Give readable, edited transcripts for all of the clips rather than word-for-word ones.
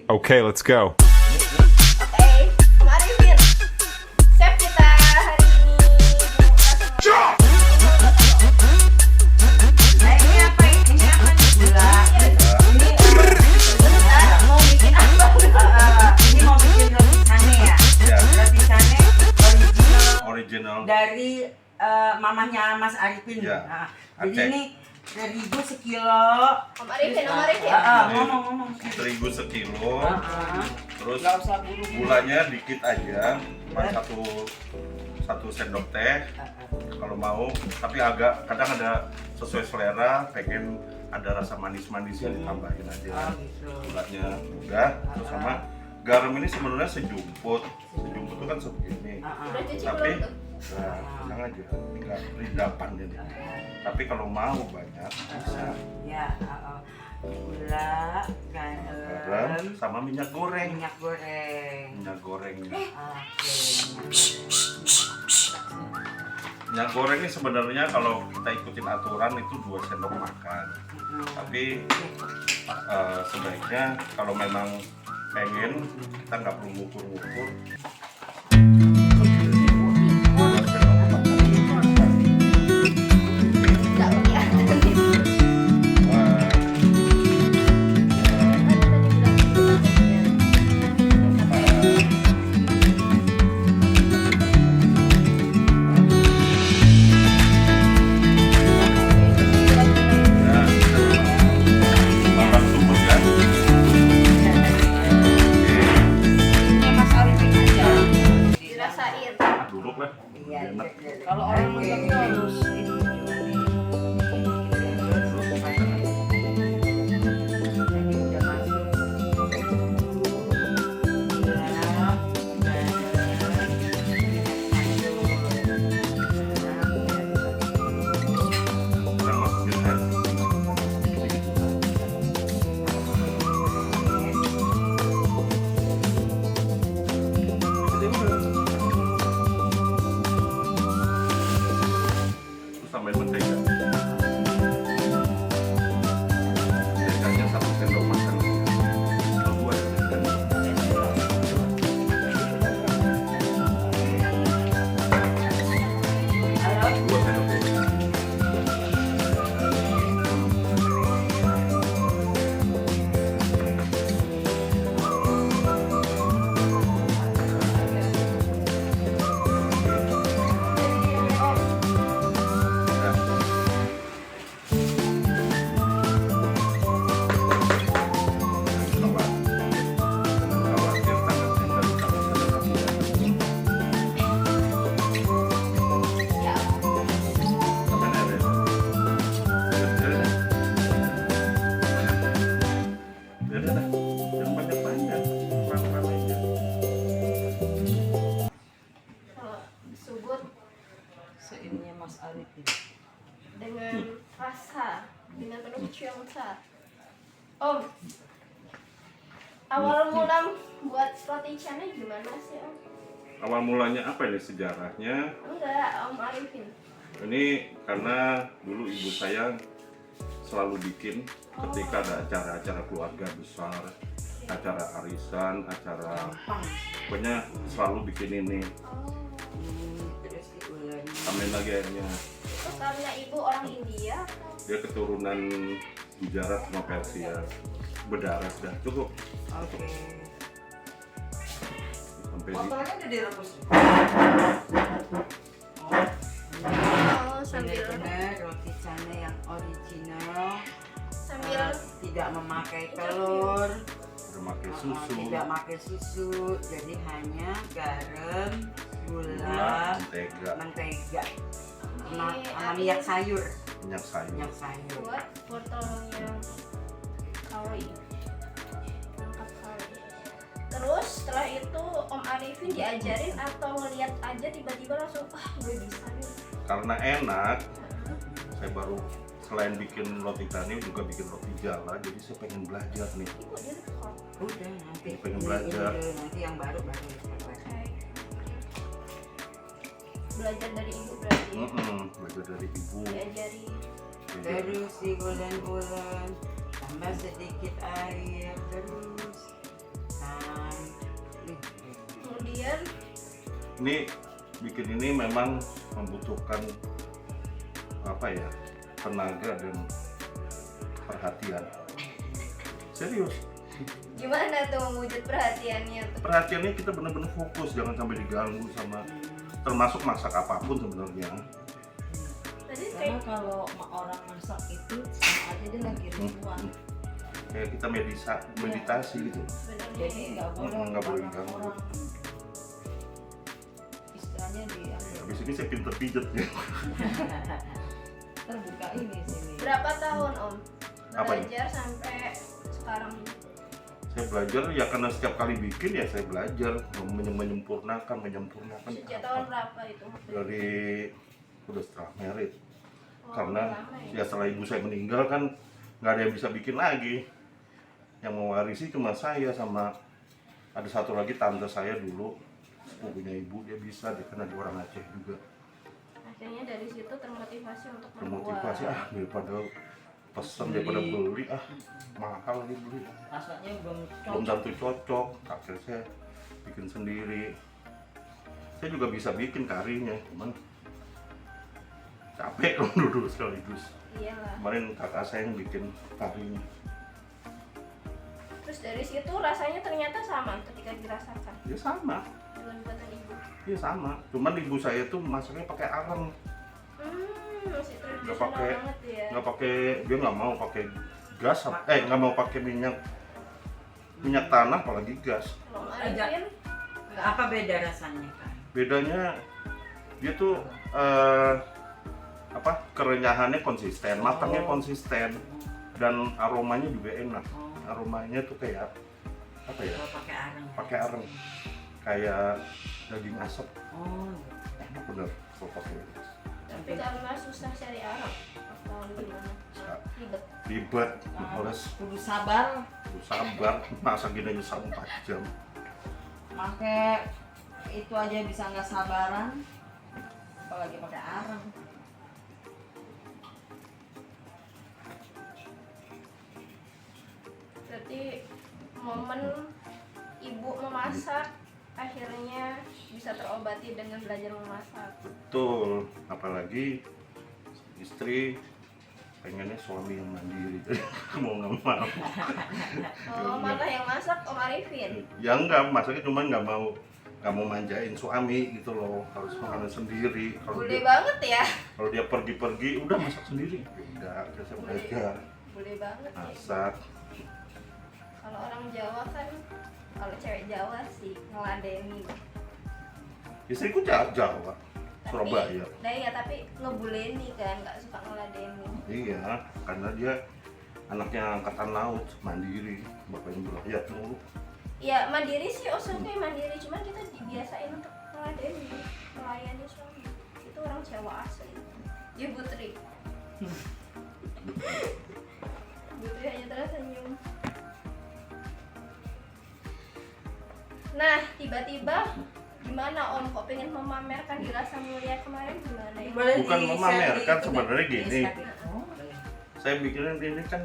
Okay, let's go. Oke, kemarin Vin, chef kita hari ini Ini apa? Ini apa nih? Gula. Ini mau bikin apa? ini mau bikin roti cane ya? Ya. Roti cane original Original. dari mamahnya Mas Arifin. Ya. Nah, Aceh. jadi ini 1.000 sekilo. Om Arifin, Om Arifin. Ngomong. 1.000 sekilo. Heeh. Terus Nggak usah buru-buru. gulanya dikit aja, cuma satu sendok teh kalau mau. Tapi agak kadang ada sesuai selera, pengen ada rasa manis-manisnya ditambahin aja. gitu. Gulanya udah, terus sama garam ini sebenarnya sejumput. Sejumput itu kan sebegini. Udah cuci Tapi belum tuh? nah, tenang aja, tinggal ridapan jadi. Tapi kalau mau banyak bisa. Ya, gula, Garam garam, sama minyak goreng. minyak goreng. Minyak gorengnya. Oke. Minyak goreng ini sebenarnya kalau kita ikutin aturan itu 2 sendok makan. Tapi sebaiknya kalau memang pengen kita nggak perlu ngukur-ngukur. Nggak kelihatan. Ini Mas Arifin aja. Dirasain. Duduk lah. Iya, Enak. kalau orang makan tuh harus ini juga nih. Jadi udah masuk Kita masukin air. Terus tambahin mentega. Menteganya 1 sendok makan. Kalau gua ya, kan. Dua sendok teh. Ya, kalau subur seininya Mas Arifin. dengan rasa, dengan penuh ciongsa. Om, awal mula buat roti canai gimana sih Om? Awal mulanya apa ini sejarahnya? Enggak, Om Arifin. Ini karena dulu ibu saya selalu bikin ketika ada acara-acara keluarga besar, acara arisan, acara pokoknya selalu bikin ini. Oh, Terus diulangi. Tambahin lagi airnya. itu karena ibu orang India atau? Dia keturunan Gujarat sama Persia. Berdarah sudah cukup. Oke. Sampai di Motornya udah direbus. Oh, sambil Benar-benar roti canai yang original, sambil tidak memakai telur, udah pakai susu, tidak pakai susu, jadi hanya garam, gula, gula, mentega, mentega, sama Ini sama minyak sayur, minyak sayur. minyak sayur. buat wortelnya kari, angkat kari. Terus setelah itu Om Arifin diajarin atau ngeliat aja tiba-tiba langsung gue bisa nih. Karena enak, saya baru selain bikin roti canai juga bikin roti jala, jadi saya pengen belajar nih. Ibu dia rekod. Udah nanti Pengen ini belajar. dulu, nanti yang baru kita belajar. Belajar dari ibu berarti ya? Belajar dari ibu. Diajari. Terus digulung-gulung, tambah sedikit air, terus Kemudian Ini bikin ini memang membutuhkan apa ya, tenaga dan perhatian. Serius. gimana tuh mewujud perhatiannya tuh? Perhatiannya kita benar-benar fokus, jangan sampai diganggu sama, termasuk masak apapun sebenarnya. Tadi Karena kayak kalau orang masak itu sama aja dia lagi ritual. Kayak kita meditasi gitu. bener Jadi nih. nggak boleh Nggak boleh banyak diganggu. orang istilahnya diambil. Habis ini saya pinter pijet ya. Terbuka ini sini. Berapa tahun Om Apa ini? belajar sampai sekarang? Saya belajar ya karena setiap kali bikin ya saya belajar menyempurnakan Sejak tahun berapa itu? dari udah setelah merit. Oh, Karena lama ya setelah ibu saya meninggal kan nggak ada yang bisa bikin lagi. Yang mewarisi cuma saya sama ada satu lagi tante saya dulu, sepupunya ibu, dia bisa, dia kan ada orang Aceh juga. Akhirnya dari situ termotivasi untuk Termotivasi daripada pesen daripada beli mahal nih beli. Rasanya belum Belum tentu cocok, akhirnya saya bikin sendiri. Saya juga bisa bikin karinya, cuman capek kalau duduk sekaligus. Iyalah. Kemarin kakak saya yang bikin karinya. Terus dari situ rasanya ternyata sama ketika dirasakan Ya sama, dengan buatan ibu. ya sama. Cuman ibu saya tuh masaknya pakai areng, Masih nggak tradisional pakai banget ya. nggak pakai dia nggak mau pakai gas, nggak mau pakai minyak tanah apalagi gas. Kalau Arifin, Apa beda rasanya kan? Bedanya dia tuh kerenyahannya konsisten, matangnya konsisten, dan aromanya juga enak. Aromanya tuh kayak apa ya? Kalau pakai areng. Pakai areng, kayak daging asap. Oh, Enak bener kalau pakai. tapi karena susah cari arang atau gimana? Ribet. Ribet, harus kudu sabar. sabar, masa gini aja 4 jam. Pakai itu aja bisa nggak sabaran, apalagi pakai areng. Berarti momen ibu memasak akhirnya bisa terobati dengan belajar memasak. Betul, apalagi istri pengennya suami yang mandiri, mau nggak mau. Oh, malah yang masak Om Arifin. Ya enggak, masaknya cuma nggak mau manjain suami gitu loh, harus makanan sendiri. Boleh banget ya. Kalau dia pergi-pergi udah masak sendiri. Udah, saya belajar Boleh banget ya. masak. Kalau orang Jawa kan, kalau cewek Jawa sih ngeladeni. Istriku Jawa, Surabaya. Nah ya, tapi ngebuleni kan, nggak suka ngeladeni. Iya, karena dia anaknya angkatan laut, mandiri, bapaknya belayar mulu. Ya mandiri sih, oke mandiri, cuman kita dibiasain untuk ngeladeni, melayani suami. Itu orang Jawa asli. Ya Putri. Putri hanya tersenyum. Nah, tiba-tiba gimana Om kok pengen memamerkan di Rasa Mulia kemarin gimana ya? Bukan memamerkan, sebenarnya gini. Oh, Saya bikin ini kan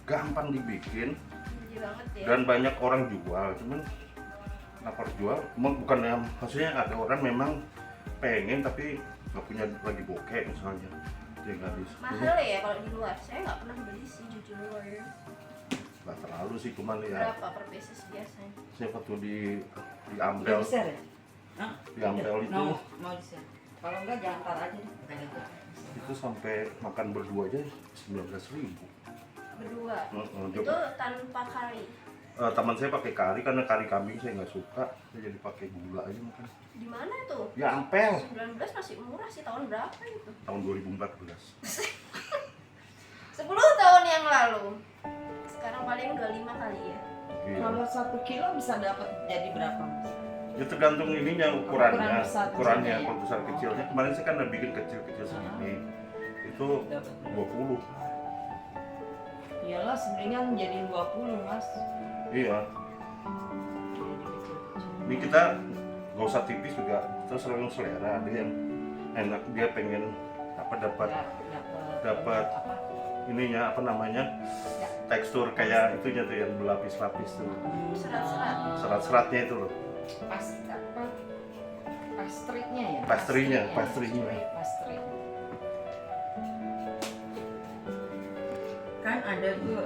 gampang dibikin Jijik banget ya. dan banyak orang jual, cuman kenapa harus jual? Bukan ya, maksudnya ada orang memang pengen tapi nggak punya lagi bokeh misalnya, dia nggak bisa. Mahal ya kalau di luar. Saya nggak pernah beli sih jujur. Nggak terlalu sih, cuman ya Berapa per pieces biasanya? saya waktu di udah Ampel, bisa ya? Hah? di Ampel itu Mau bisa. Kalau enggak jangan tar aja deh. itu sampai makan berdua aja 19.000. Berdua. Heeh, Itu tanpa kari. teman saya pakai kari karena kari kambing saya nggak suka, saya jadi pakai gula aja makan. Di mana tuh? Ya Ampel 19 masih murah sih, tahun berapa itu? tahun 2014. 10 tahun yang lalu. Sekarang paling 25 kali ya. Iya. Kalau 1 kilo bisa dapat jadi berapa? Ya tergantung ininya ukurannya, Ukuran besar ukurannya kecilnya ya? kalau besar kecilnya. Kemarin saya kan udah bikin kecil-kecil segini, itu Dapat. 20. Iyalah sebenarnya jadi 20 mas. Iya. Ini kita nggak usah tipis juga, terus selalu selera. Ada yang enak, dia pengen dapat Dapat. apa? ininya apa namanya, tekstur kayak itunya tuh yang berlapis-lapis tuh, Serat-serat. serat-seratnya itu loh. pastrinya ya. Pastrinya. Pastry. Kan ada tuh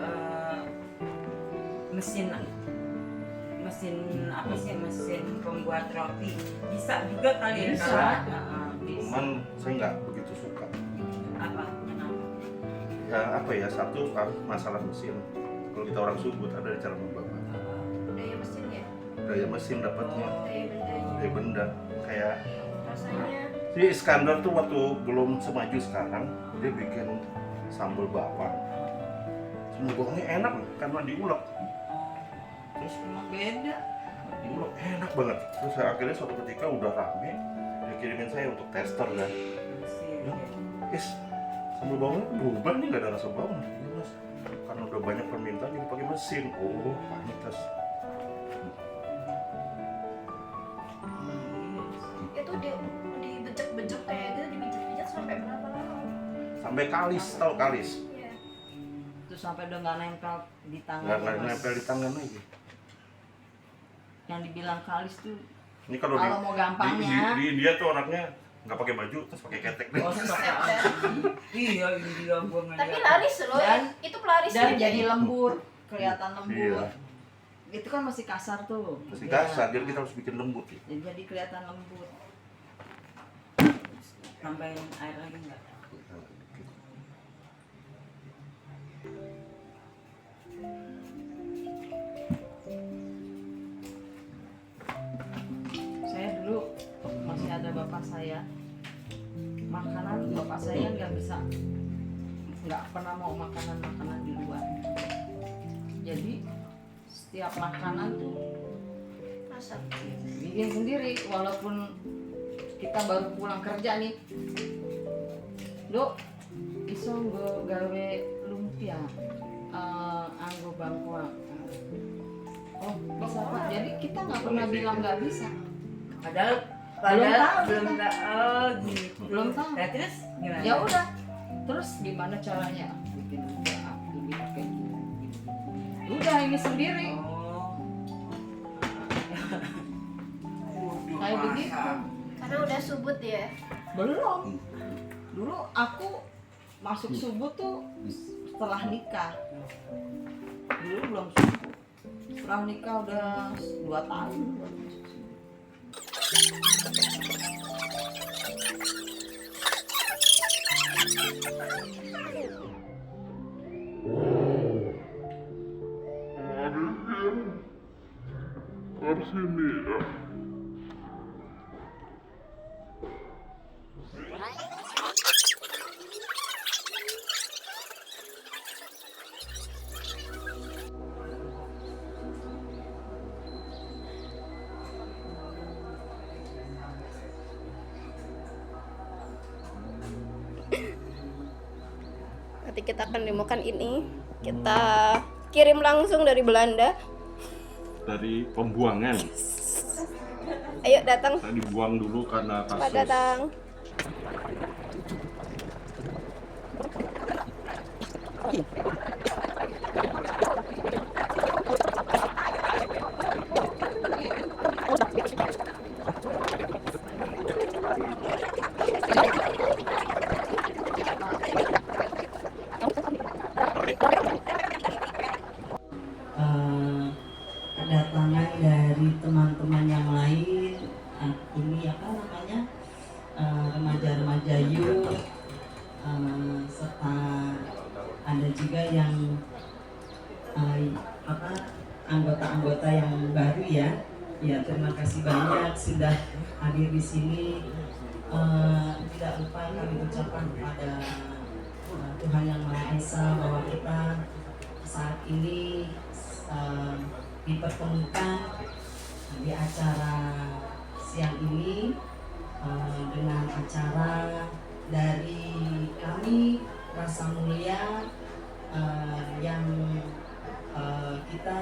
mesin apa sih, mesin pembuat roti. Bisa juga kali ya. Bisa. Cuman saya nggak begitu suka. Apa? Kenapa? Ya apa ya, satu masalah mesin. Kalau kita orang Subut ada cara membakar. Daya mesin ya, Daya mesin dapatnya, daya bendanya. daya benda. Kayak Rasanya si Iskandar tuh waktu belum semaju sekarang, dia bikin sambal bawang. Sambal bawangnya enak karena diulek. Terus Emang beda. diulek enak banget. Terus akhirnya suatu ketika udah rame, dia kirimin saya untuk tester kan. Is, sambal bawangnya berubah nih, nggak ada rasa bawang. Iya, Mas. Karena udah banyak permintaan jadi pakai mesin. Oh, pantas. itu dibejek-bejek kayak gitu, dibejek-bejek sampai berapa lama? Sampai kalis, tahu kalis? Iya. Terus sampai udah nggak nempel di tangan. Nggak nempel di tangan lagi. Yang dibilang kalis tuh Ini kalau kalau mau gampangnya. di India tuh orangnya nggak pakai baju terus pakai ketek deh. Oh, iya, ini dia gua ngeliat. Tapi laris loh, Dan- itu pelaris Dan ya. jadi lembut, kelihatan lembut. Iya. Itu kan masih kasar tuh. Masih Ya. kasar, jadi kita harus bikin lembut ya. Jadi kelihatan lembut. Tambahin air lagi nggak? Saya dulu masih ada bapak saya, makanan bapak saya nggak pernah mau makanan di luar. Jadi setiap makanan tuh Masak. bikin sendiri, walaupun kita baru pulang kerja nih. Dok, iso nggo gawe lumpia, anggo bangkuang. Oh bisa Pak. Jadi kita nggak pernah bilang nggak bisa. Padahal Belum tahu belum kita. tahu. Oh, gitu. Belum tahu. Nah, terus gimana? Ya udah. Terus gimana caranya? Bikin lumpia, ini pakai. Udah ini sendiri. Oh. Kayak begitu. Karena udah subut ya. Belum. Dulu aku masuk subuh tuh setelah nikah. Dulu belum subuh. Setelah nikah udah 2 tahun. Nanti kita akan demokan ini. Kita kirim langsung dari Belanda. Dari pembuangan. Ayo datang. Saya dibuang dulu karena Selamat kasus. datang. Kedatangan dari teman-teman yang lain, ini apa namanya, remaja-remaja youth, serta ada juga yang anggota-anggota yang baru ya. Ya, terima kasih banyak sudah hadir di sini. Tidak lupa kami ucapkan kepada Tuhan Yang Maha Esa bahwa kita saat ini dipertemukan di acara siang ini dengan acara dari kami Rasa Mulia yang kita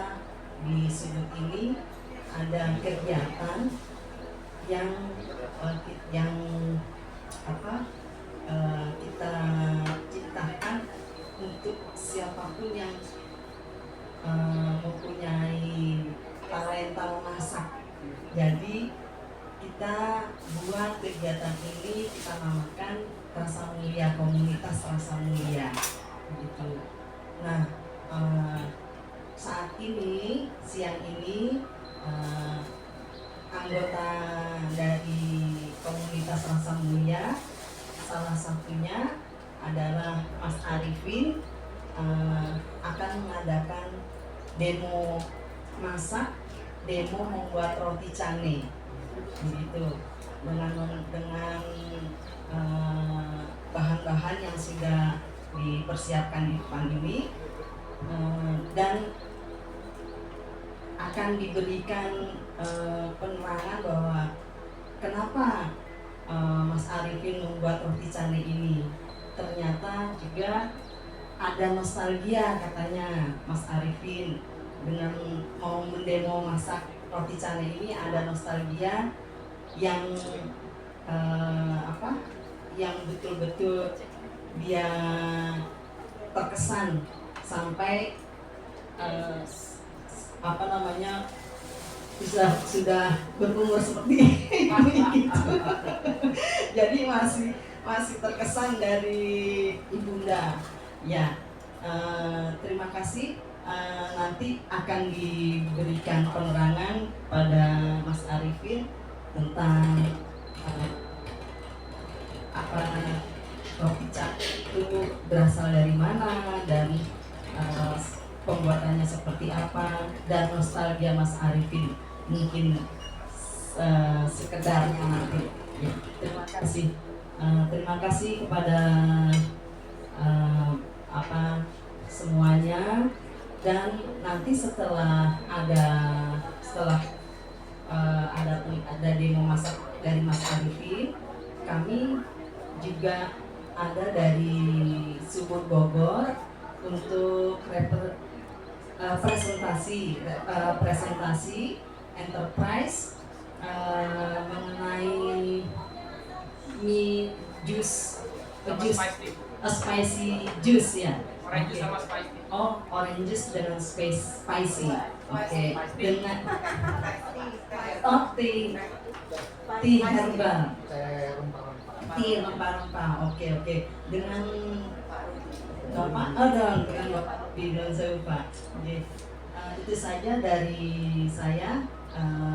di Subut ini ada kegiatan yang kita ciptakan untuk siapapun yang mempunyai talenta memasak. Jadi kita buat kegiatan ini kita namakan Rasa Mulia, Komunitas Rasa Mulia, begitu. Nah, saat ini siang ini anggota dari komunitas Rasa Mulia salah satunya adalah Mas Arifin akan mengadakan demo masak, demo membuat roti canai, begitu, dengan bahan-bahan yang sudah dipersiapkan di depan ini, dan akan diberikan penerangan bahwa kenapa Mas Arifin membuat roti canai ini. Ternyata juga ada nostalgia katanya Mas Arifin dengan mau mendemo masak roti canai ini, ada nostalgia yang yang betul-betul dia terkesan sampai sudah berumur seperti ini gitu. Jadi masih terkesan dari ibunda ya. Terima kasih. Nanti akan diberikan penerangan pada Mas Arifin tentang roti canai itu berasal dari mana dan pembuatannya seperti apa, dan nostalgia Mas Arifin mungkin sekedarnya nanti. Ya, terima kasih. Terima kasih kepada semuanya, dan nanti setelah ada demo masak dari Mas Arifin, kami juga ada dari Sumur Bogor untuk presentasi enterprise mengenai mie spicy juice ya. Orange juice sama spicy. Oh, orange juice dengan spicy. Oke. Dengan tea herbal. Tea rempah-rempah. Oke. Dengan Bapak dengan Bapak Bidon Seupa. Itu saja dari saya.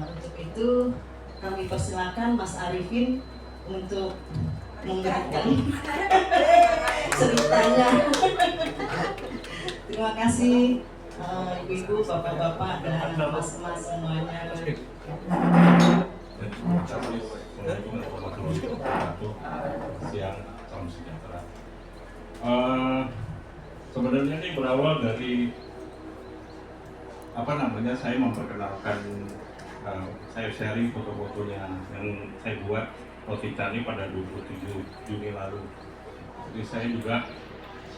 Untuk itu kami persilakan Mas Arifin untuk memberikan ceritanya. Terima kasih ibu-ibu, bapak-bapak, dan mas-mas semuanya. Assalamualaikum warahmatullahi wabarakatuh. Siang, salam sejahtera. Sebenarnya ini berawal dari saya memperkenalkan, saya sharing foto-fotonya yang saya buat roti canai pada 27 Juni lalu. Jadi saya juga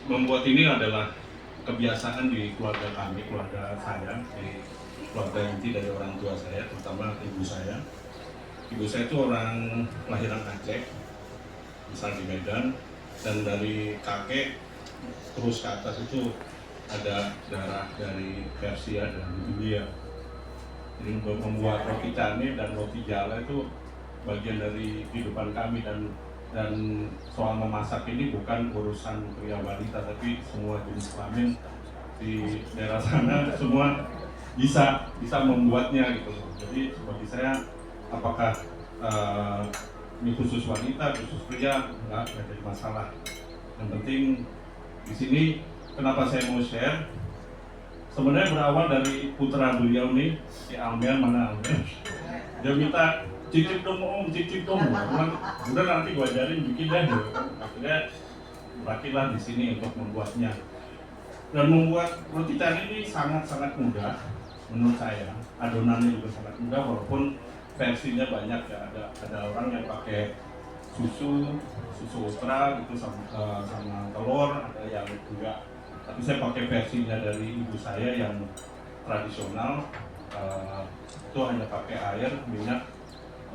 membuat ini adalah kebiasaan di keluarga kami, keluarga saya, di keluarga inti dari orang tua saya, terutama ibu saya. Ibu saya itu orang kelahiran Aceh, besar di Medan, dan dari kakek terus ke atas itu ada darah dari Persia dan India. Jadi membuat roti canai dan roti jala itu bagian dari kehidupan kami, dan soal memasak ini bukan urusan pria wanita, tapi semua jenis kelamin di daerah sana semua bisa membuatnya gitu. Jadi bagi saya, apakah ini khusus wanita, khusus pria, nggak jadi masalah. Yang penting di sini kenapa saya mau share, sebenarnya berawal dari putra beliau nih, si Amel, mana Amel? Dia minta cicip dong om, udah nanti gua ajarin bikin deh. Akhirnya berakhirlah di sini untuk membuatnya. Dan membuat roti canai ini sangat mudah menurut saya. Adonannya juga sangat mudah, walaupun versinya banyak ya. Ada orang yang pakai susu ultra gitu sama telur, ada yang enggak. Tapi saya pakai versinya dari ibu saya yang tradisional, itu hanya pakai air, minyak,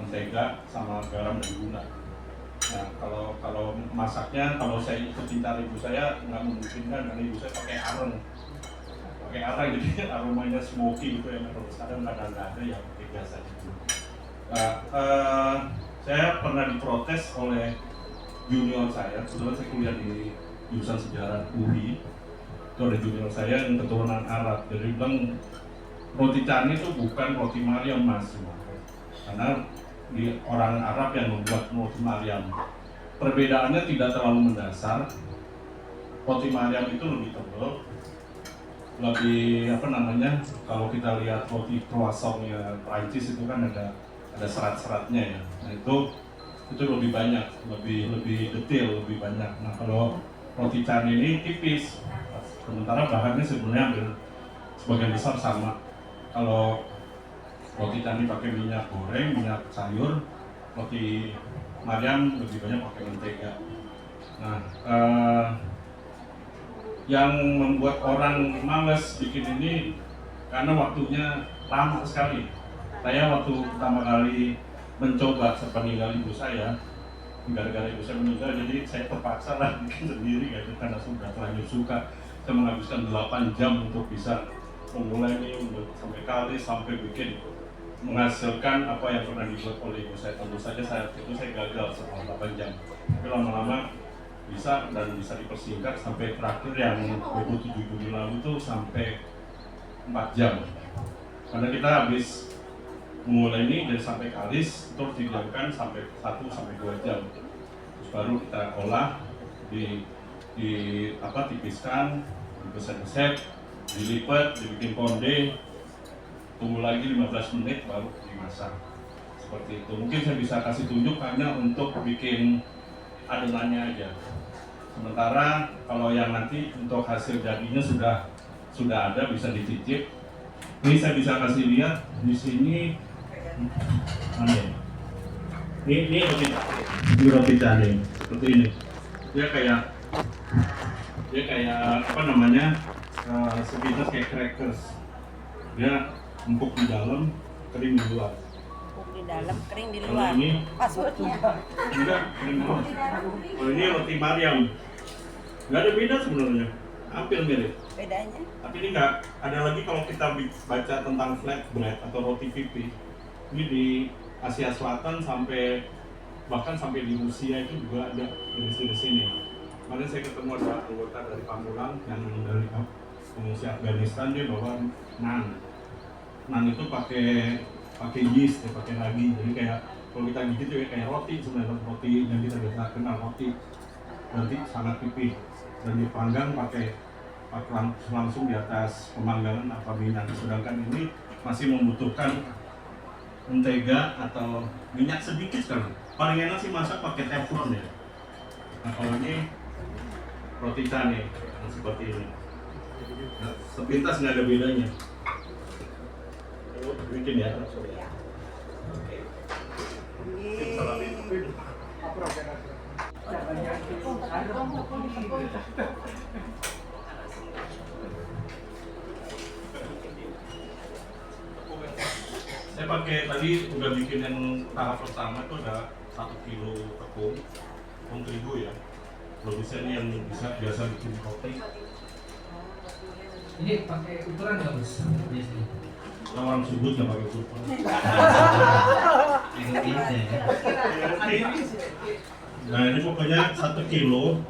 mentega, sama garam dan gula. Nah, kalau masaknya, kalau saya ikutin cara ibu saya nggak memungkinkan, karena ibu saya pakai arang, jadi aromanya smoky gitu ya. Kalau sekarang kadang nggak ada, ya pakai biasa gitu. Nah, saya pernah diprotes oleh junior saya. Sebenarnya saya kuliah di jurusan sejarah UI. Itu ada junior saya yang keturunan Arab. Jadi bilang roti canai itu bukan roti Maryam, Mas. Karena di orang Arab yang membuat roti Maryam. Perbedaannya tidak terlalu mendasar. Roti Maryam itu lebih tebal, lebih kalau kita lihat roti croissantnya Prancis itu kan ada serat-seratnya ya. Nah itu lebih banyak, lebih detail, lebih banyak. Nah kalau roti canai ini tipis, sementara bahannya sebenarnya hampir sebagian besar sama. Kalau roti canai pakai minyak goreng, minyak sayur, roti Maryam lebih banyak pakai mentega. Nah, yang membuat orang males bikin ini karena waktunya lama sekali. Saya waktu pertama kali mencoba sepeninggal ibu saya, gara-gara ibu saya meninggal, jadi saya terpaksa lah bikin sendiri gitu, karena sudah terlanjur suka. Saya menghabiskan 8 jam untuk bisa memulai ini, sampai kali sampai bikin menghasilkan apa yang pernah dibuat oleh ibu saya. Tentu saja saat itu saya gagal setelah 8 jam, tapi lama-lama bisa dan bisa dipersingkat sampai terakhir yang 27 Juni lalu itu sampai 4 jam. Karena kita habis memulai ini dari sampai kalis terus didiamkan sampai 1 sampai 2 jam. Terus baru kita olah, tipiskan, dibeset-beset, dilipat, dibikin konde, tunggu lagi 15 menit baru dimasak. Seperti itu. Mungkin saya bisa kasih tunjuk hanya untuk bikin adonannya aja. Sementara kalau yang nanti untuk hasil jadinya sudah ada, bisa dicicip. Ini saya bisa kasih lihat di sini. Ini roti canai seperti ini. Dia kayak sepintas kayak crackers. Dia empuk di dalam, kering di luar. Di dalam, kering di Kalau luar. ini Passwordnya. enggak, kering di luar. Kalau ini roti Maryam, nggak ada beda sebenarnya, hampir mirip. Bedanya? Tapi ini nggak ada lagi kalau kita baca tentang flatbread atau roti pipi. Ini di Asia Selatan bahkan sampai di Rusia itu juga ada jenis-jenis ini. Kemarin saya ketemu ada anggota dari Pamulang yang dari pengungsi Afghanistan, dia bawa nan itu pakai yeast ya, pakai ragi. Jadi kayak kalau kita gigit ya kayak roti sebenarnya, roti yang kita biasa kenal, roti nanti sangat pipih dan dipanggang pakai langsung di atas pemanggangan apa minyak. Sedangkan ini masih membutuhkan mentega atau minyak sedikit sekali. Paling enak sih masak pakai teflon ya. Nah kalau ini roti canai yang seperti ini, nah, sepintas nggak ada bedanya. Bikin ya. Saya pakai tadi udah bikin yang tahap pertama itu ada 1 kilo tepung terigu ya. Produsen yang biasa bikin roti. Ini pakai ukuran nggak Bos? Biasanya. Kalau orang sudut nggak pakai ukuran. Nah ini pokoknya 1 kilo.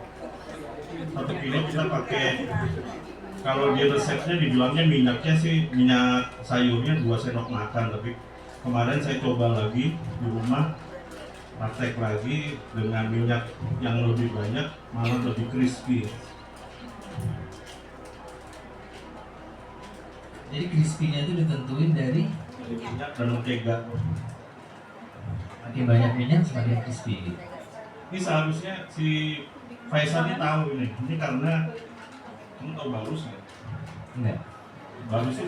1 kilo kita pakai. Kalau di resepnya dibilangnya minyaknya sih minyak sayurnya 2 sendok makan, tapi kemarin saya coba lagi di rumah, praktek lagi dengan minyak yang lebih banyak, malah lebih crispy. Jadi crispy-nya itu ditentuin dari minyak dan mentega. makin banyak minyak semakin crispy. Ini seharusnya si Faisal ini tahu ini karena kamu tahu Barus nggak? Enggak. Barus itu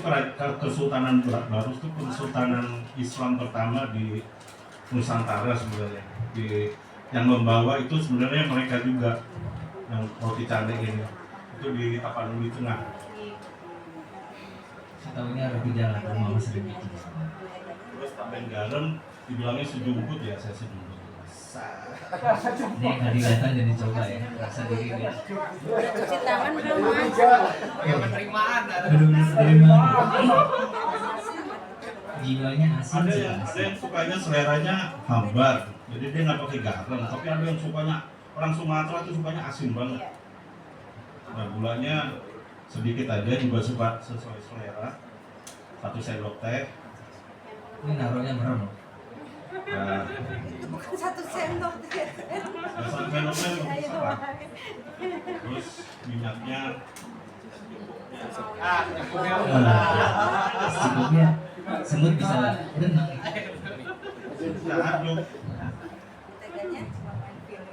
Kesultanan Barus itu kesultanan Islam pertama di Nusantara sebenarnya. Yang membawa itu sebenarnya mereka juga, yang roti canai ini itu di Tapanuli Tengah. Saya tahu ini ada di jalan rumah Mas Riki. Terus tambahin garam, dibilangnya sejumput ya, saya sejumput. Ini yang tadi datang jadi coba ya, rasa diri dia. Cuci tangan belum Mas? Belum diterima. jiwanya asin sih. Ada yang sukanya seleranya hambar, jadi dia nggak pakai garam. Tapi ada yang sukanya, orang Sumatera tuh sukanya asin banget. Nah, gulanya sedikit aja, juga suka sesuai selera. 1 sendok teh. Ini naruhnya merem. Nah, Bukan 1 sendok. 1 sendok teh nggak salah. Terus minyaknya Secukupnya semut bisa berenang. kita aduk. Teganya cuma main film.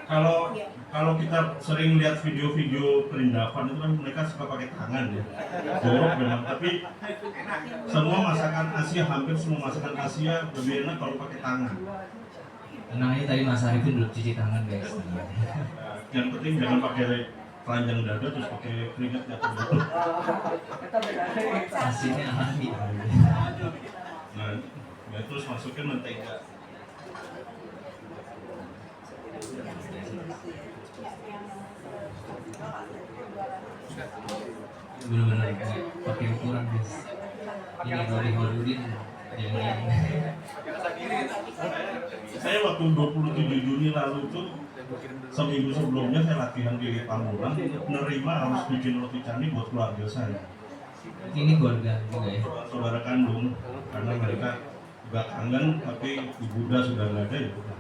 Terakhir. Kalau kita sering lihat video-video perindapan itu kan mereka suka pakai tangan ya, jorok memang. Tapi semua masakan Asia, hampir semua masakan Asia lebih enak kalau pakai tangan. Tenang aja, tadi Mas Arifin belum cuci tangan guys. Yang penting jangan pakai telanjang dada terus pakai keringat jatuh. Asinnya alami. Nah, ya terus masukin mentega. Benar-benar pakai ukuran guys. Ini dari Hollywoodin yang Saya waktu 27 Juni lalu itu seminggu sebelumnya saya latihan di Pamulang, menerima harus bikin roti canai buat keluarga saya. ini keluarga juga ya. Saudara kandung, karena mereka juga kangen, tapi ibunda sudah nggak ada ya udah.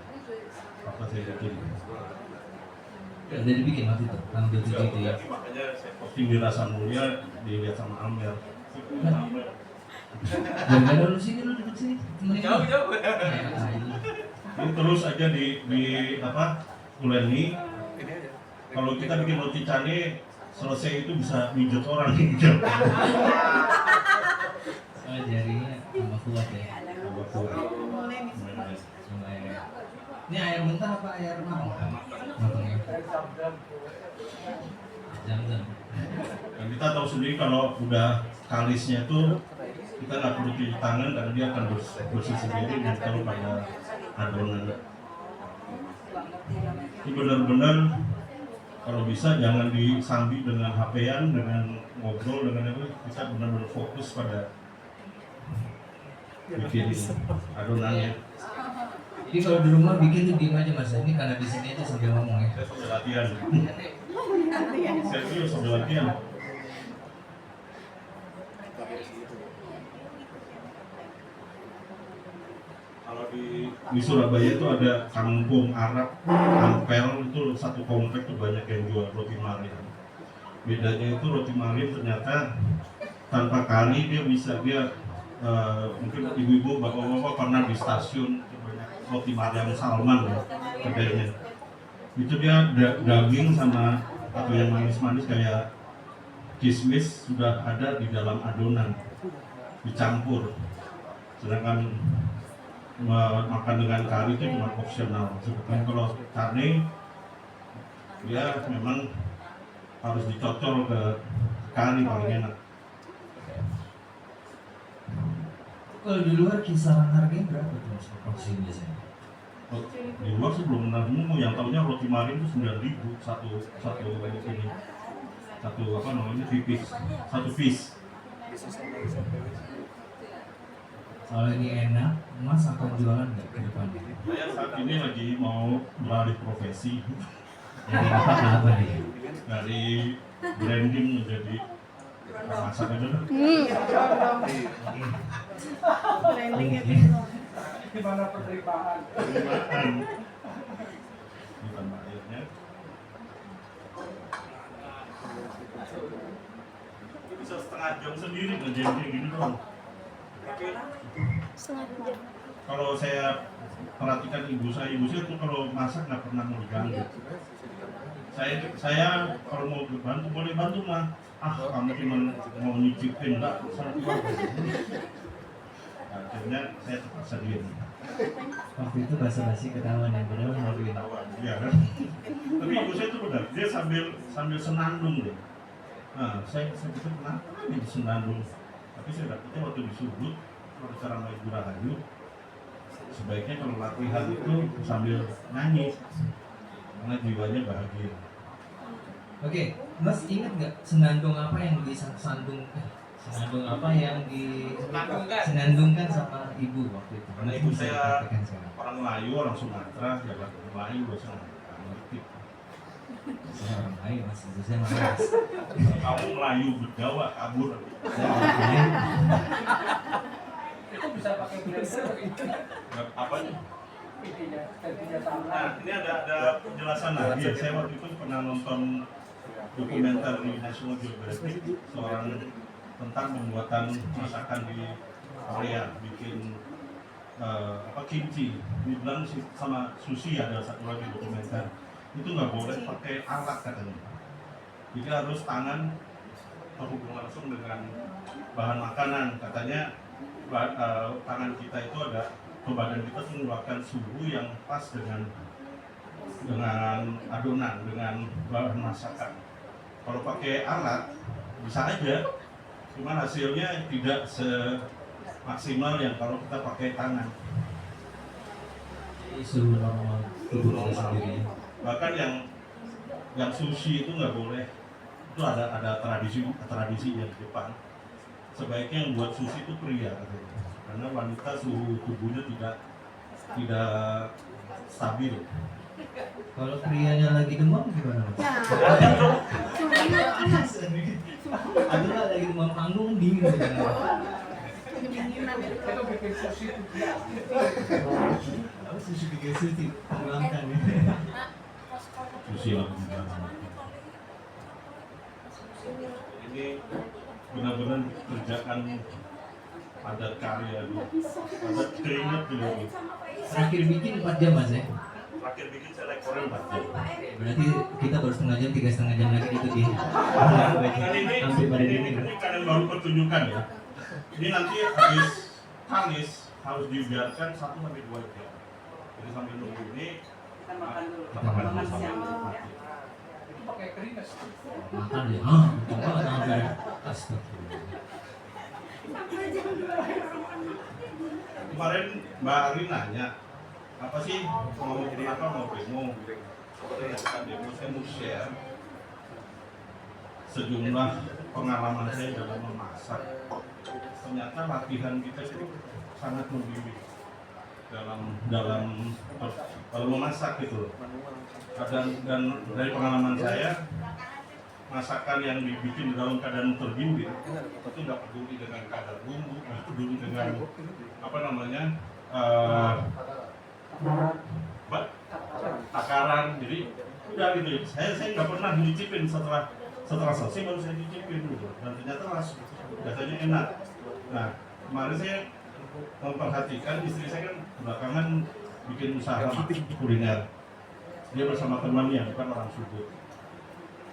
Apa saya bikin? Udah dibikin waktu itu, tanggal 27 itu ya. Makanya saya posting di Rasa Mulia, dilihat sama Amel. Jangan dulu sini, lu deket sini. Jauh. Ini terus aja di apa? Uleni. Kalau kita bikin roti canai, selesai itu bisa mijot orang nih. Oh, jarinya tambah kuat ya. Tambah kuat. Lumayan. Ini air mentah apa air matang? Matang ya. Jam-jam. Dan kita tahu sendiri kalau udah kalisnya itu kita nggak perlu cuci tangan karena dia akan bersih sendiri dan kalau pada adonan. Ini benar-benar kalau bisa jangan disambi dengan HP-an, dengan ngobrol, dengan apa, kita benar-benar fokus pada bikin adonannya. Jadi kalau di rumah bikin tuh diem aja mas. Ini karena di sini aja sambil ngomong ya. Saya sambil latihan. Serius sambil latihan. Kalau di Surabaya itu ada kampung Arab, Ampel, itu satu komplek tuh banyak yang jual roti marin. Bedanya itu roti marin ternyata tanpa kari dia bisa mungkin ibu-ibu, bapak-bapak pernah di stasiun itu banyak roti Mariam Salman ya kedainya. Itu dia daging sama atau yang manis-manis kayak kismis sudah ada di dalam adonan dicampur. Sedangkan makan dengan kari itu cuma opsional. Sebetulnya kalau carne dia memang harus dicocol ke kari paling enak. Kalau di luar kisaran harganya berapa tuh mas porsi biasanya? Di luar sih belum pernah nemu, yang tahunya roti marin itu 9.000 satu ini, satu apa namanya satu piece. Kalau ini enak, mas akan jualan nggak ke depannya? Saya saat ini lagi mau beralih profesi Dari apa ke apa nih? dari branding menjadi masak aja lah. Gimana penerimaan? Penerimaan. Ini tambah airnya. Itu bisa setengah jam sendiri ngerjain kayak gini doang. Kalau saya perhatikan ibu saya itu kalau masak nggak pernah mau diganggu. Saya kalau mau bantu boleh bantu mah. Kamu cuma mau nyicipin enggak? Akhirnya saya terpaksa diam. Waktu itu basa-basi ketahuan yang benar mau duit. Iya kan? Tapi ibu saya itu benar, dia sambil senandung deh. Nah, saya pikir kenapa dia senandung? Tapi saya dapetnya waktu di Subud, kalau cara main Ibu Rahayu, sebaiknya kalau latihan itu sambil nyanyi, karena jiwanya bahagia. Oke, mas ingat nggak senandung apa yang disandung Senandung apa yang senandungkan sama ibu waktu itu? Karena ibu saya orang Melayu, orang Sumatera, ya orang Melayu bahasa nggak ngerti. Saya orang lain mas, ibu saya Mas. Kamu Melayu berjawa kabur. Saya orang lain. Itu bisa pakai blender. Apanya? Intinya sama. Nah, ini ada penjelasan lagi. Saya waktu itu pernah nonton dokumenter di National Geographic seorang tentang pembuatan masakan di Korea, bikin kimchi. Dibilang sama sushi, ada satu lagi dokumenter. Itu nggak boleh pakai alat katanya. Jadi harus tangan terhubung langsung dengan bahan makanan. Katanya tangan kita itu ada ke badan kita mengeluarkan suhu yang pas dengan adonan, dengan bahan masakan. Kalau pakai alat bisa aja, cuma hasilnya tidak semaksimal yang kalau kita pakai tangan. Suhu normal tubuh kita sendiri. Bahkan yang sushi itu nggak boleh, itu ada tradisinya di Jepang. Sebaiknya yang buat sushi itu pria katanya. Karena wanita suhu tubuhnya tidak stabil. Kalau prianya lagi demam gimana mas? Ada nggak lagi demam panggung dingin gitu? Itu bikin sushi itu dia. Aku sushi bikin sushi tenggelamkan ya. Sushi lagi ini benar-benar kerjakan padat karya, padat keringat juga. Terakhir bikin 4 jam mas ya? Terakhir bikin saya rekornya 4 jam. Berarti kita baru setengah jam, 3,5 jam lagi itu di Kan sampai pada ini kalian baru pertunjukan ya. Ini nanti habis kalis harus dibiarkan 1 sampai 2 jam. Jadi sambil nunggu ini Kita makan dulu. kita makan dulu Makan sambil siang. menikmati. Itu pakai keringat. makan ya. Coba sampai astagfirullah. Kemarin Mbak Ari nanya, apa sih kenapa mau demo? Saya mau share sejumlah pengalaman saya dalam memasak. Ternyata latihan kita itu sangat membimbing dalam memasak gitu. Dan dari pengalaman saya, masakan yang dibikin dalam keadaan terbimbing itu nggak peduli dengan kadar bumbu, nggak peduli dengan apa namanya takaran. Jadi udah gitu. Saya nggak pernah nyicipin setelah selesai baru saya nyicipin gitu. Dan ternyata rasanya enak. Nah kemarin saya memperhatikan istri saya kan belakangan bikin usaha kuliner. Dia bersama temannya, bukan orang Sudut.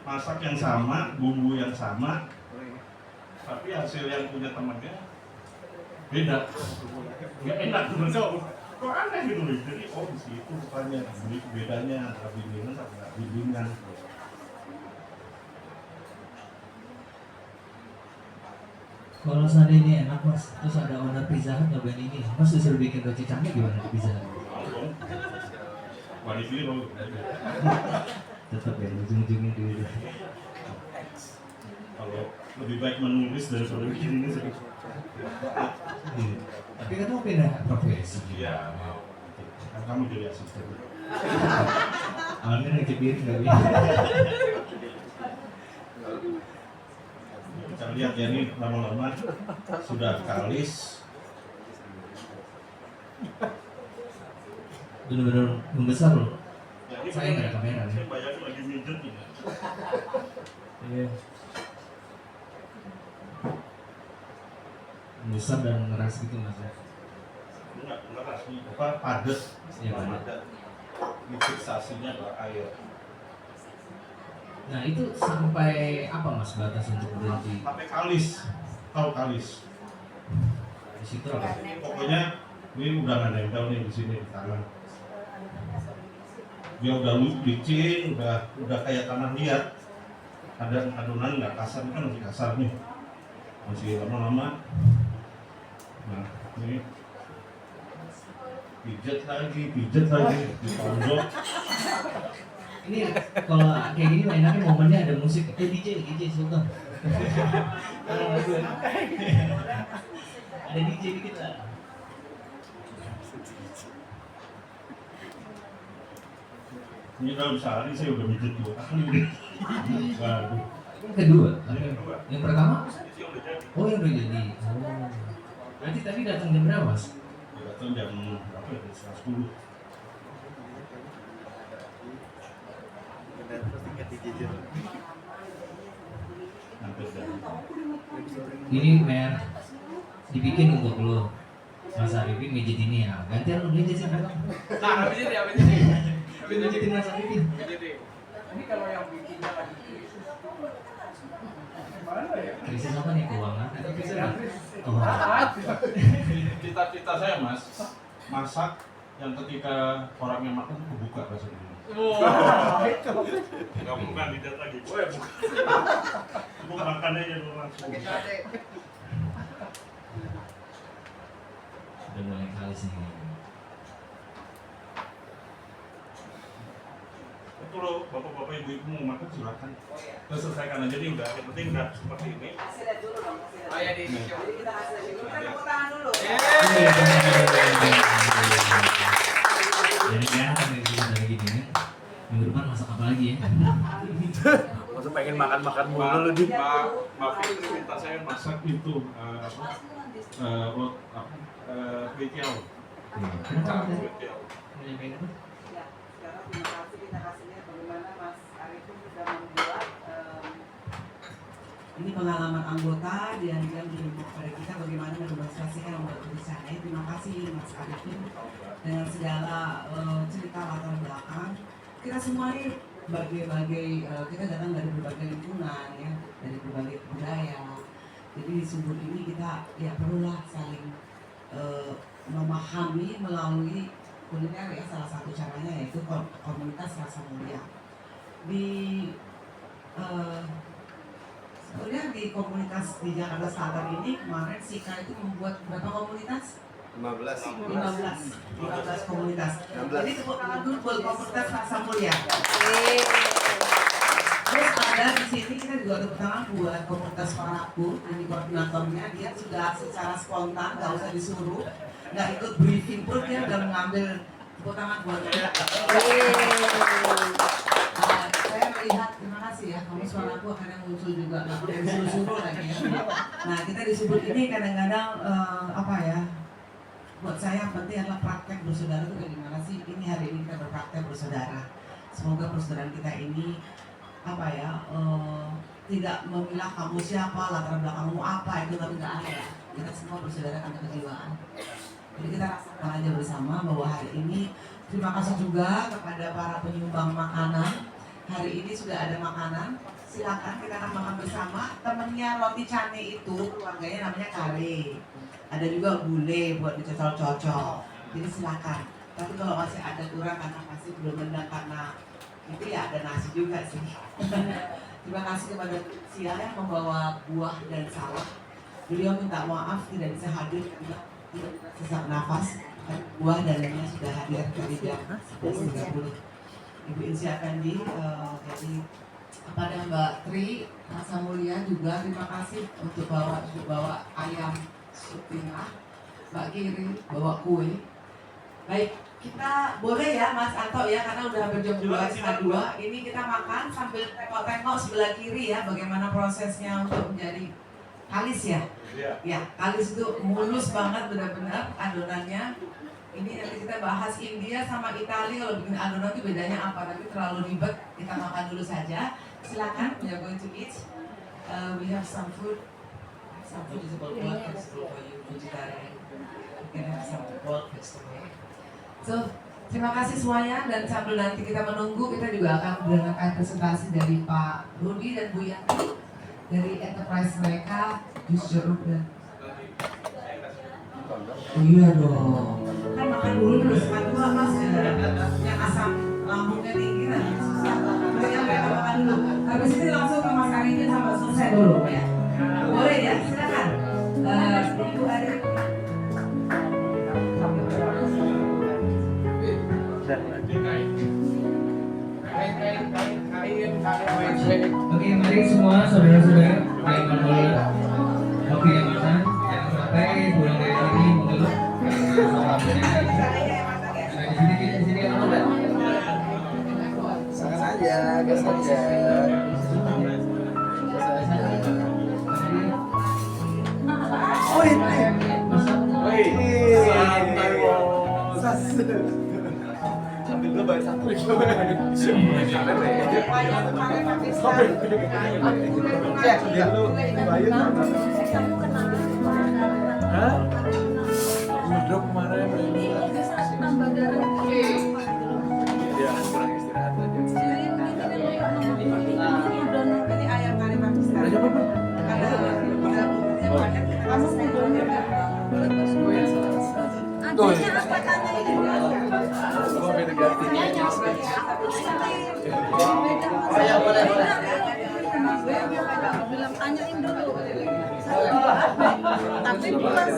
Masak yang sama, bumbu yang sama, tapi hasil yang punya temannya beda. Nggak enak menurut kok aneh gitu loh. Jadi di situ rupanya bedanya antara bimbingan sama nggak bimbingan. Kalau seandainya enak mas, terus ada owner Pizza Hut nyobain ini, mas disuruh bikin roti canggih gimana di Pizza Hut? Wali biru. Tetap ya, ujung-ujungnya dulu. Kalau lebih baik menulis daripada bikin ini sih. Iya. Tapi kan mau pindah profesi. Iya, mau. Kan kamu jadi asisten. Alhamdulillah yang cepirin nggak bisa. Kita lihat ya, ini lama-lama sudah kalis. Bener-bener membesar loh. Ya, ini Saya nggak ada kamera nih. Saya bayangin lagi mijet ini. Iya. Besar dan ngeras gitu mas ya. Enggak rasmi, padat. Iya, padat. Ini fiksasinya adalah air. Nah itu sampai apa mas batas untuk berhenti? Sampai kalis, tahu kalis. Di situ apa? Pokoknya ini udah nggak nempel nih di sini di tangan. Dia udah licin, udah kayak tanah liat. Ada adonan nggak kasar, kan masih kasar nih, masih lama-lama. Nah ini pijet lagi, ditondok. Ini kalau kayak gini enaknya momennya ada musik. DJ Sultan. Ada DJ dikit lah. Ini dalam sehari saya udah mijit 2 kali. Waduh. Kedua. Yang kedua. Yang pertama? Ini udah jadi. Oh yang udah jadi. Oh. Berarti tadi datang jam berapa, Mas? Datang jam berapa ya? Setengah 10. Hampir jam. Ini Mer dibikin untuk lo. Mas Arifin mijit ini ya. Gantian lu mijit sih. Nah, habis ini, habis ini. Mijitin Mas Arifin. Ini kalau yang bikinnya lagi gimana ya? Krisis apa nih, keuangan? Krisis. Keuangan. Cita-cita saya Mas, masak yang ketika orangnya makan tuh kebuka rasanya. Wah, itu. Nggak bukan lihat lagi. Wah, bukan. Bukan makannya aja dulu langsung. Udah mulai kali sih. Itu loh, bapak-bapak ibu-ibu mau makan silakan. Kita selesaikan aja nih udah. Yang penting udah seperti ini. Kasih lihat dulu dong, kasih lihat. Oh ya, di Jadi kita kasih lihat dulu, kita tepuk tangan dulu. Jadi ya, sampai kita dari gini kan. Minggu depan masak apa lagi ya? Masa pengen makan-makan mulu lu di. Mbak Fitri minta saya masak itu kue tiaw. Kenapa? Kue tiaw. Menyampaikan apa? Ya, sekarang terima kasih kita kasih lihat bagaimana Mas Arifin sudah membuat Ini pengalaman anggota dan dia menunjuk kepada kita bagaimana mendemonstrasikan membuat tulisannya. Terima kasih Mas Arifin dengan segala cerita latar belakang. Kita semua ini kita datang dari berbagai lingkungan ya, dari berbagai budaya. Jadi di Subur ini kita ya perlulah saling memahami melalui kuliner ya, salah satu caranya yaitu komunitas rasa mulia. Sebenarnya di komunitas di Jakarta Selatan ini kemarin Sika itu membuat berapa komunitas? 15 komunitas. Jadi tepuk tangan dulu buat komunitas rasa mulia. Terus ada di sini kita juga tepuk tangan buat komunitas Paraku, ini koordinatornya, dia sudah secara spontan, nggak usah disuruh, nggak ikut briefing pun dia udah mengambil. Tepuk tangan buat dia. Saya melihat, terima kasih ya, kamu suaraku akan muncul juga, nggak boleh disuruh-suruh lagi ya. Nah kita disebut ini kadang-kadang apa ya, buat saya yang penting adalah praktek bersaudara itu bagaimana sih. Ini hari ini kita berpraktek bersaudara. Semoga persaudaraan kita ini apa ya, tidak memilah kamu siapa, latar belakangmu apa, itu tapi nggak ada. Kita semua bersaudara karena kejiwaan. Jadi kita rasakan aja bersama bahwa hari ini terima kasih juga kepada para penyumbang makanan. Hari ini sudah ada makanan, silakan kita akan makan bersama. Temennya roti cane itu keluarganya namanya Kare. Ada juga gulai buat dicocol-cocol. Jadi silakan. Tapi kalau masih ada kurang karena masih belum rendang karena itu ya ada nasi juga sih. Terima kasih kepada Sia yang membawa buah dan salad. Beliau minta maaf tidak bisa hadir karena sesak nafas. Buah dan lainnya sudah hadir dari jam 11.30. Ibu Insia Kandi, jadi kepada Mbak Tri Rasa Mulia juga terima kasih untuk bawa ayam sup tuna, Mbak Kiri bawa kue. Baik, kita boleh ya Mas Anto ya, karena udah hampir jam 2:30. Ini kita makan sambil tengok-tengok sebelah kiri ya, bagaimana prosesnya untuk menjadi kalis ya. Ya, kalis itu mulus banget benar-benar adonannya. Ini nanti kita bahas India sama Italia kalau bikin adonan itu bedanya apa, tapi terlalu ribet, kita makan dulu saja. Silakan, we are going to eat. We have some food. Some food is about blood vegetable for you, vegetarian. You can have some blood vegetable. So, terima kasih semuanya dan sambil nanti kita menunggu, kita juga akan mendengarkan presentasi dari Pak Rudi dan Bu Yanti dari enterprise mereka, Jus Jeruk dan oh iya dong, kan makan dulu terus makan dua mas yang asam lambungnya tinggi nanti susah. Makanya mereka makan dulu. Habis itu langsung ke Mas Arifin sampai selesai dulu ya. Boleh ya, silakan. Ibu Arif. Oke, mari semua saudara-saudara. Gas aja. Oh ini. Santai bos. Sambil gue bayar satu lagi. Hah? Ngedrop kemarin. Iya, kurang istirahat aja. Ini ayam kari manis. Tuh. Saya boleh. Bilang tanyain dulu. Tapi pas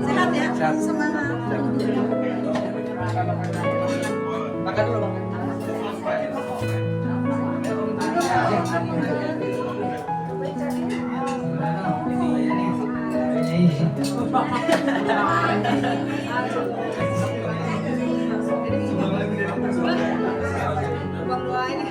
sehat ya, semangat. Makan dulu, makan. Bang doa ini.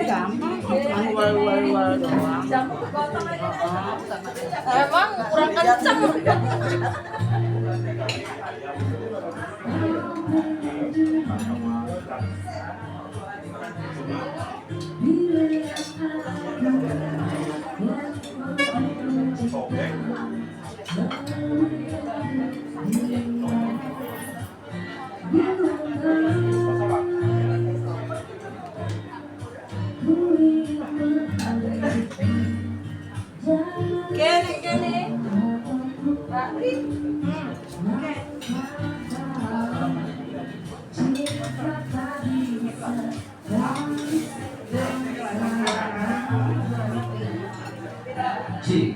gampang, cuma wal doang. Emang kurang kenceng. Kene. Ci.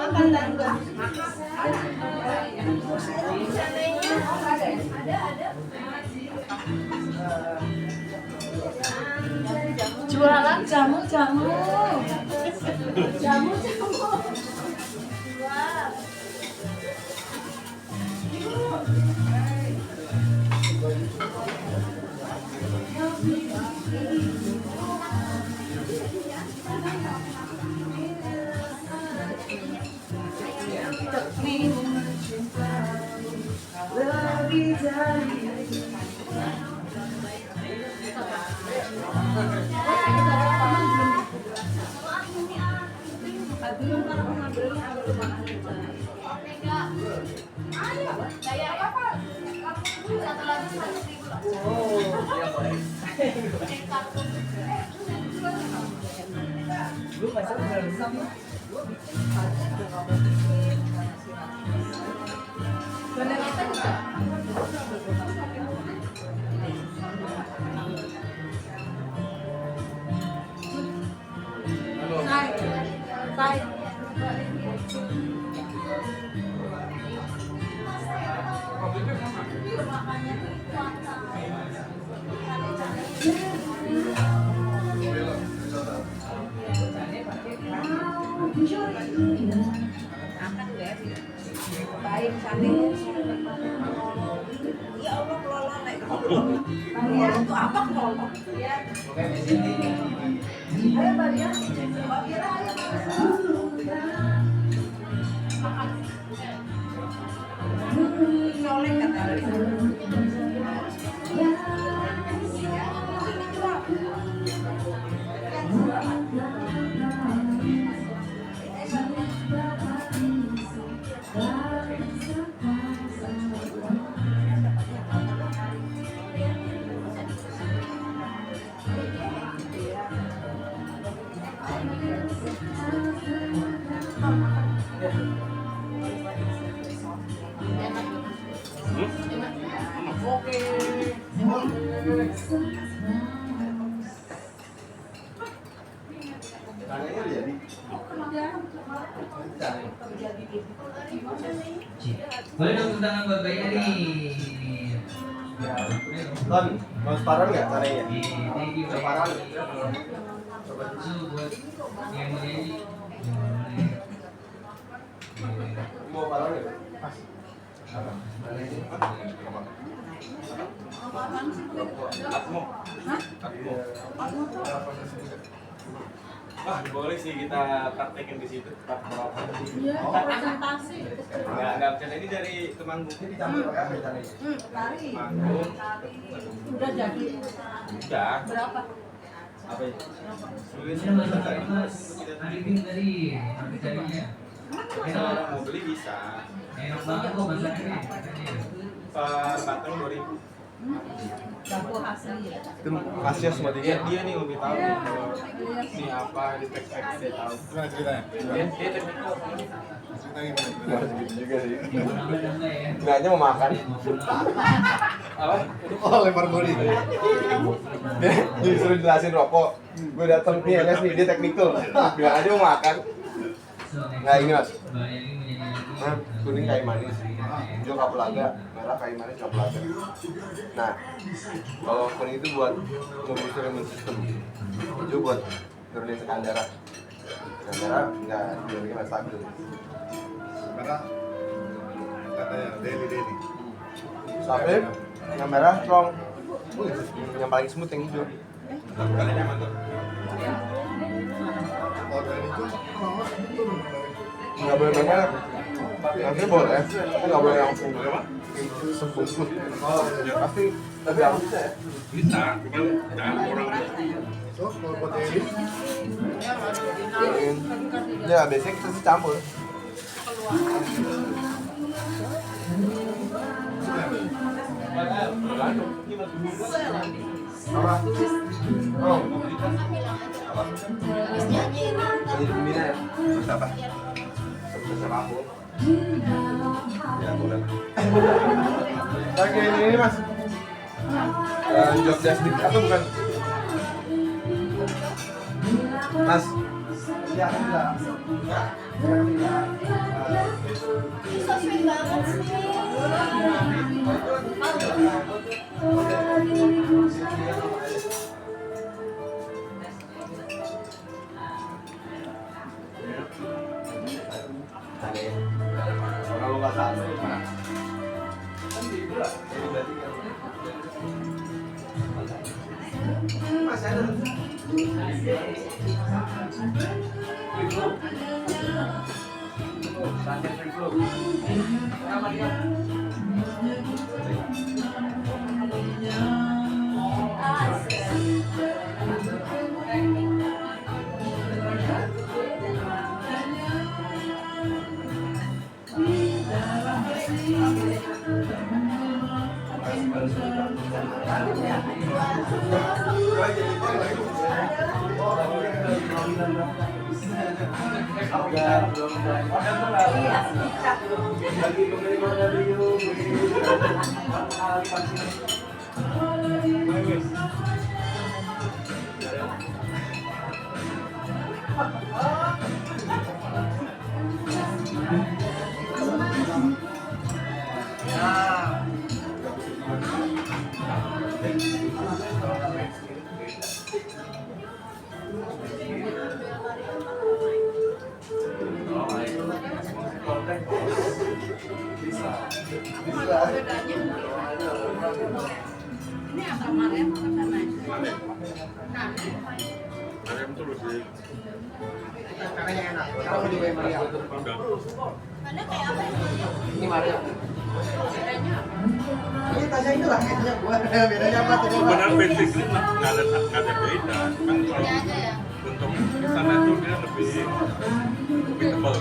Makan dan gua. Jualan jamu. Wah. Baik, cantik. Ya Allah, kelolong nek. Iya, untuk apa kalau? Iya. Ayo, Maria. Mbak Mira, ayo. Soleh kata. Boleh dong tepuk tangan buat Bayi Adi. Ton, mau separuh nggak caranya? Thank you. Separuh. So buat yang ini. Mau separuh nggak? Wah, boleh sih kita praktekin di situ. Iya, presentasi. Nggak bercanda, ini dari Temanggung. Tari. Temanggung. Udah jadi. Udah. Berapa? Apa ya? Sulit Ini Mas Mas Arifin tadi carinya. Kalau orang mau beli bisa. Enak banget kok masaknya. Per batang 2.000. Dapur asli ya. Itu khasnya semua tiga. Dia nih lebih tahu kalau ini apa di spek dia tahu. Gimana ceritanya? Dia teknikal. Ceritanya gimana? Gitu juga sih. Nambah ya. Nggak aja mau makan. Apa? Oh, lempar body. Dia disuruh jelasin rokok. Gue datang nih LS nih, dia teknikal. Bilang aja mau makan. Nah ini mas, nah, kuning kayu manis, hijau kapulaga, merah kayu manis kapulaga. Nah, kalau kuning itu buat ngebusturin imun sistem, hijau buat turunin tekanan darah. Yang merah enggak, dia nggak stabil. Merah katanya Denny. Stabil, yang merah strong. Yang paling smooth yang hijau. Nggak boleh banyak. Nanti boleh, tapi nggak boleh langsung sebut. Pasti lebih halus bisa ya. Bisa, cuman jangan kurang. So, kalau buat Denny Ya biasanya kita sih campur. Apa? Oh. Jadi pembina ya? Siapa? Siapa aku? Ya boleh. Pakai ini mas. Job desk atau bukan? Mas. Ya enggak. So sweet banget sih. Kalau nggak tahu, masih ada. Ini apa Mariam apa sana? Mariam tuh lebih Kakaknya enak. Kalau juga yang Maria. Mana kayak apa sih? Ini Maria. Bedanya apa? Ini tanya itu lah kayaknya gua. Bedanya apa tuh? sebenarnya basically nggak ada beda. Kan kalau aja ya. untuk di sana itu dia lebih tebal.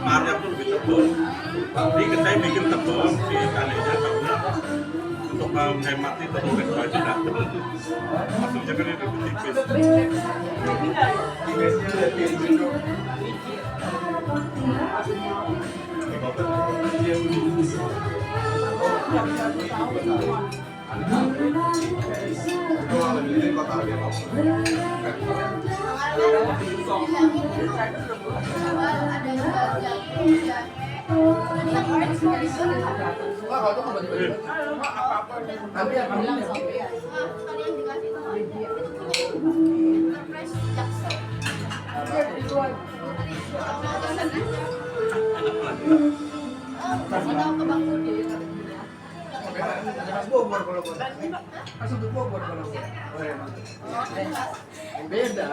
Mariam tuh lebih tebal. Jadi saya bikin tebal si ikannya karena untuk menghemat itu tulis baju datang. Maksudnya kan itu lebih tipis. Beda.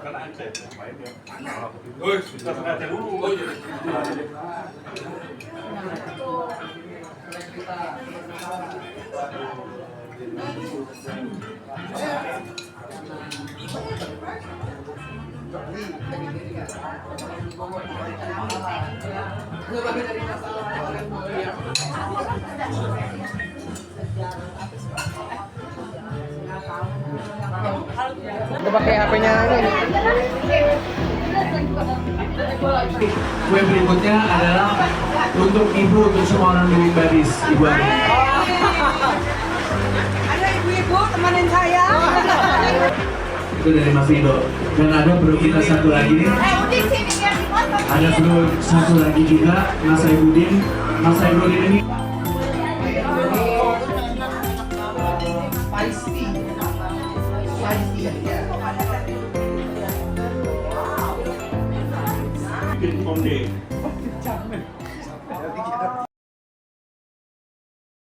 Kan ada main ya. Oh, kita sengaja dulu. Nah, itu kita Udah pakai HP-nya ini. Kue berikutnya adalah untuk ibu, untuk semua orang di Baris, ibu Ani. Ayo ibu-ibu temenin saya. Itu dari Mas Rido. Dan ada bro kita satu lagi nih. Ada bro satu lagi juga, Mas Saibudin. Mas Saibudin ini Bikin konde.